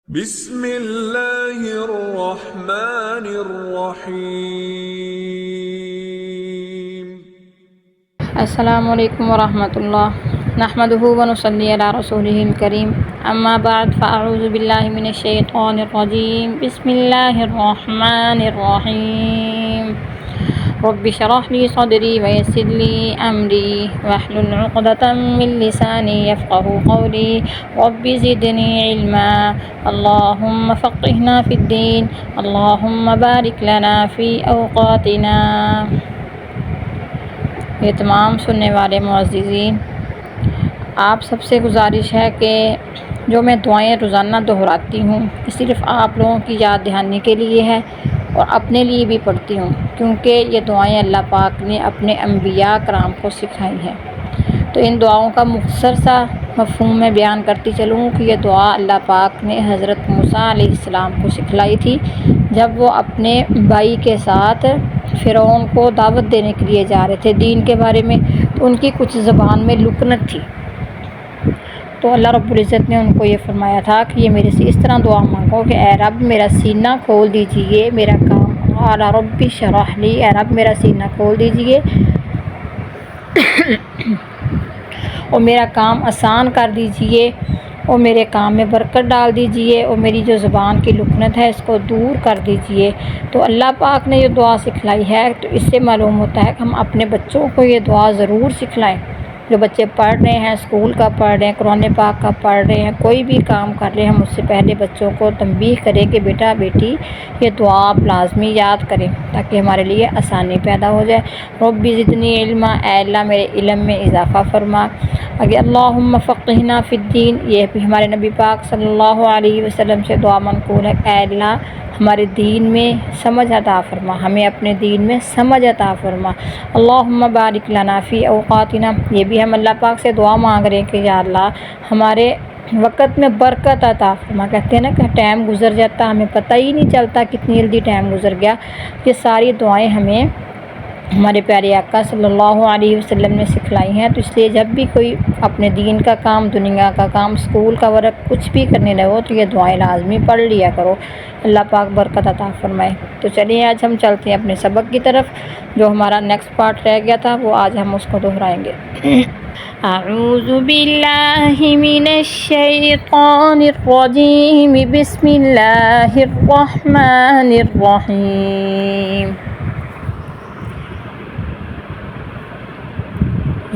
بسم اللہ الرحمن الرحیم۔ السلام علیکم ورحمۃ اللہ نحمدہ ونصلی علی رسولہ الکریم اما بعد فاعوذ باللہ من الشیطان الرجیم بسم اللہ الرحمن الرحیم رب اشرح لی صدری ویسر لی امری واحلل عقدۃ من لسانی یفقهوا قولی رب زدنی علما اللہم فقہنا فی الدین اللہم بارک لنا فی اوقاتنا۔ یہ تمام سننے والے معززین، آپ سب سے گزارش ہے کہ جو میں دعائیں روزانہ دہراتی ہوں یہ صرف آپ لوگوں کی یاد دہانی کے لیے ہے اور اپنے لیے بھی پڑھتی ہوں، کیونکہ یہ دعائیں اللہ پاک نے اپنے انبیاء کرام کو سکھائی ہیں۔ تو ان دعاؤں کا مختصر سا مفہوم میں بیان کرتی چلوں کہ یہ دعا اللہ پاک نے حضرت موسیٰ علیہ السلام کو سکھلائی تھی جب وہ اپنے بھائی کے ساتھ فرعون کو دعوت دینے کے لیے جا رہے تھے دین کے بارے میں، تو ان کی کچھ زبان میں لکنت تھی، تو اللہ رب العزت نے ان کو یہ فرمایا تھا کہ یہ میرے سے اس طرح دعا مانگو کہ اے رب میرا سینہ کھول دیجئے، میرا کام قال رب اشرح لی، اے رب میرا سینہ کھول دیجئے اور میرا کام آسان کر دیجئے اور میرے کام میں برکت ڈال دیجئے اور میری جو زبان کی لکنت ہے اس کو دور کر دیجئے۔ تو اللہ پاک نے یہ دعا سکھلائی ہے، تو اس سے معلوم ہوتا ہے کہ ہم اپنے بچوں کو یہ دعا ضرور سکھلائیں۔ جو بچے پڑھ رہے ہیں، اسکول کا پڑھ رہے ہیں، قرآن پاک کا پڑھ رہے ہیں، کوئی بھی کام کر رہے ہیں، ہم اس سے پہلے بچوں کو تنبیہ کریں کہ بیٹا بیٹی یہ دعا آپ لازمی یاد کریں تاکہ ہمارے لیے آسانی پیدا ہو جائے۔ رب زدنی علما، اے اللہ میرے علم میں اضافہ فرما۔ اگر اللہم فقہنا فی الدین، یہ بھی ہمارے نبی پاک صلی اللہ علیہ وسلم سے دعا منقول ہے، اے اللہ ہمارے دین میں سمجھ عطا فرما، ہمیں اپنے دین میں سمجھ عطا فرما۔ اللہم بارک لنا فی اوقاتنا، یہ بھی ہم اللہ پاک سے دعا مانگ رہے ہیں کہ یا اللہ ہمارے وقت میں برکت عطا فرما۔ کہتے ہیں نا کہ ٹائم گزر جاتا ہمیں پتہ ہی نہیں چلتا کتنی جلدی ٹائم گزر گیا۔ یہ ساری دعائیں ہمیں ہمارے پیارے آقا صلی اللہ علیہ وسلم نے سکھلائی ہیں، تو اس لیے جب بھی کوئی اپنے دین کا کام، دنیا کا کام، اسکول کا ورک کچھ بھی کرنے لگو تو یہ دعائیں لازمی پڑھ لیا کرو، اللہ پاک برکت عطا فرمائے۔ تو چلیے آج ہم چلتے ہیں اپنے سبق کی طرف، جو ہمارا نیکسٹ پارٹ رہ گیا تھا وہ آج ہم اس کو دہرائیں گے۔ اعوذ باللہ من الشیطان الرجیم بسم اللہ الرحمن الرحیم۔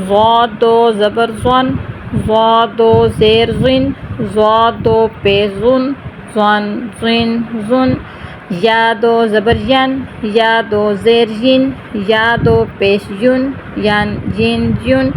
ضاد دو زبر زن، ضاد دو زیر زن، ضاد دو پیش زن، زن زن زن، یا دو زبر ین، یا دو زیر ین، یا دو پیش یون، ین ین یون،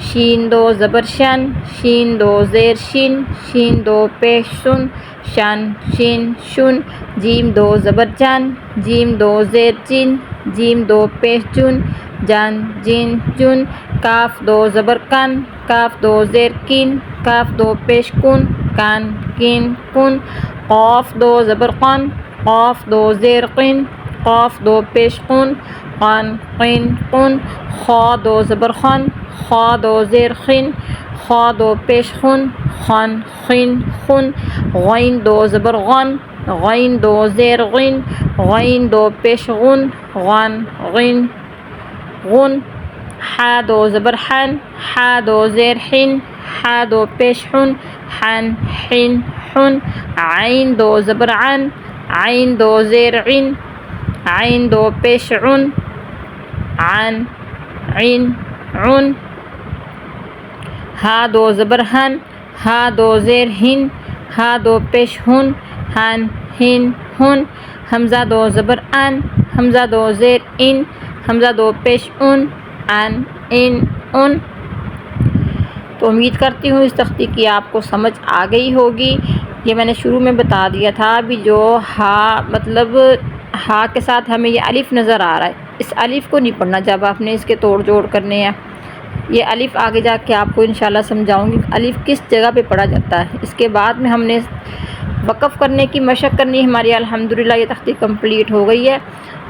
شین دو زبر شن، شین دو زیر شین، شین دو پیش سن، شن شین شن، جیم دو زبر جن، جیم دو زیر جن، جیم دو پیش جن، جن جن جن، کاف دو زبر کن، کاف دو زیر کن، کاف دو پیش کن، کن کن کن، قاف دو زبر قن، قاف دو زیر قن، قاف دو پیش قن، قن قن قن، خا دو زبر خن، خا دو زیر خن، خا دو پیش خن، خن خن خن، غین دو زبر غن، غین دو زیر غن، غین دو پیش غن، غن غن غن، حا دو زبر حن، حا دو زیر حن، حا دو پیش حن، حن حن حن، عین دو زبر عن، عین دو زیر عن، عین دو پیش عن، عن عن عن، ہا دو زبر ہن، ہا دو زیر ہن، ہا دو پیش ہن، ہن ہن ہن، حمزہ دو زبر ان، حمزہ دو زیر ان، حمزہ دو پیش ان، ان ان ان۔ تو امید کرتی ہوں اس تختی کی آپ کو سمجھ آ گئی ہوگی۔ یہ میں نے شروع میں بتا دیا تھا بھی جو ہا مطلب ہا کے ساتھ ہمیں یہ الف نظر آ رہا ہے، اس الف کو نہیں پڑھنا جب آپ نے اس کے توڑ جوڑ کرنے ہیں۔ یہ الف آگے جا کے آپ کو انشاءاللہ سمجھاؤں گی الف کس جگہ پہ پڑھا جاتا ہے۔ اس کے بعد میں ہم نے وقف کرنے کی مشق کرنی، ہماری الحمدللہ یہ تختی کمپلیٹ ہو گئی ہے،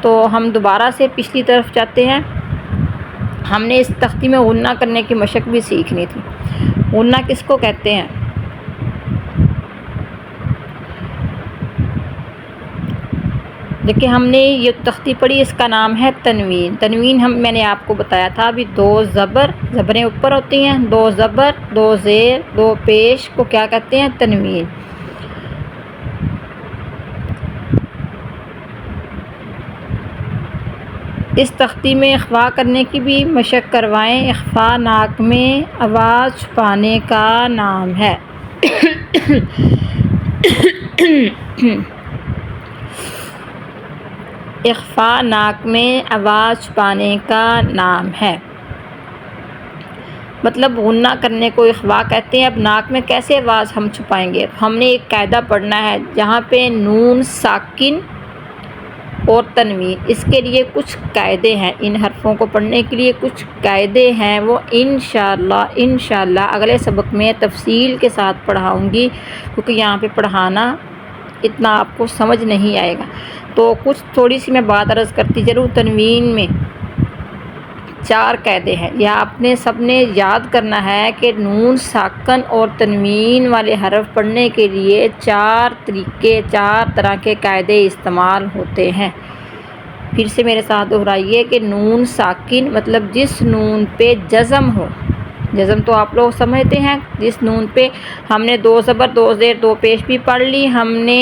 تو ہم دوبارہ سے پچھلی طرف جاتے ہیں۔ ہم نے اس تختی میں غنہ کرنے کی مشق بھی سیکھنی تھی۔ غنہ کس کو کہتے ہیں؟ دیکھیں ہم نے یہ تختی پڑھی، اس کا نام ہے تنوین۔ تنوین میں نے آپ کو بتایا تھا ابھی، 2 زبریں اوپر ہوتی ہیں، 2 زبر 2 زیر 2 پیش کو کیا کہتے ہیں؟ تنوین۔ اس تختی میں اخفاء کرنے کی بھی مشق کروائیں۔ اخفاء ناک میں آواز چھپانے کا نام ہے۔ اخفاء ناک میں آواز چھپانے کا نام ہے، مطلب غنہ کرنے کو اخفاء کہتے ہیں۔ اب ناک میں کیسے آواز ہم چھپائیں گے؟ ہم نے ایک قاعدہ پڑھنا ہے جہاں پہ نون ساکن اور تنوین، اس کے لیے کچھ قاعدے ہیں، ان حرفوں کو پڑھنے کے لیے کچھ قاعدے ہیں، وہ انشاءاللہ اگلے سبق میں تفصیل کے ساتھ پڑھاؤں گی، کیونکہ یہاں پہ پڑھانا اتنا آپ کو سمجھ نہیں آئے گا، تو کچھ تھوڑی سی میں بات عرض کرتی چلوں۔ تنوین میں 4 قاعدے ہیں، یہ آپ نے سب نے یاد کرنا ہے کہ نون ساکن اور تنوین والے حرف پڑھنے کے لیے 4 طرح کے قاعدے استعمال ہوتے ہیں۔ پھر سے میرے ساتھ دہرائیے کہ نون ساکن مطلب جس نون پہ جزم ہو، جزم تو آپ لوگ سمجھتے ہیں، جس نون پہ ہم نے 2 زبر 2 زیر 2 پیش بھی پڑھ لی، ہم نے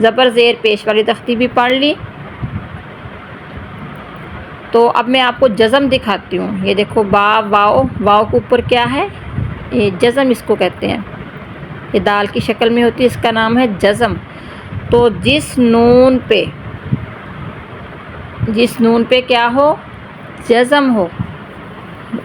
زبر زیر پیش والی تختی بھی پڑھ لی، تو اب میں آپ کو جزم دکھاتی ہوں۔ یہ دیکھو واؤ کے اوپر کیا ہے؟ یہ جزم اس کو کہتے ہیں، یہ دال کی شکل میں ہوتی ہے، اس کا نام ہے جزم۔ تو جس نون پہ کیا ہو؟ جزم ہو،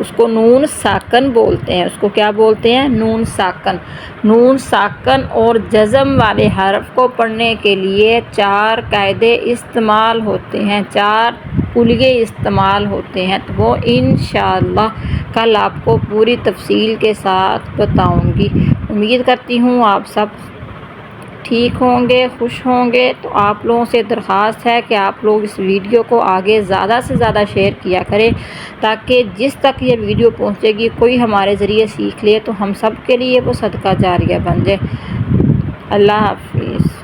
اس کو نون ساکن بولتے ہیں، اس کو کیا بولتے ہیں؟ نون ساکن۔ نون ساکن اور جزم والے حرف کو پڑھنے کے لیے 4 قاعدے استعمال ہوتے ہیں، 4 کلیے استعمال ہوتے ہیں، تو وہ انشاءاللہ کل آپ کو پوری تفصیل کے ساتھ بتاؤں گی۔ امید کرتی ہوں آپ سب ٹھیک ہوں گے، خوش ہوں گے۔ تو آپ لوگوں سے درخواست ہے کہ آپ لوگ اس ویڈیو کو آگے زیادہ سے زیادہ شیئر کیا کریں، تاکہ جس تک یہ ویڈیو پہنچے گی کوئی ہمارے ذریعے سیکھ لے تو ہم سب کے لیے وہ صدقہ جاریہ بن جائے۔ اللہ حافظ۔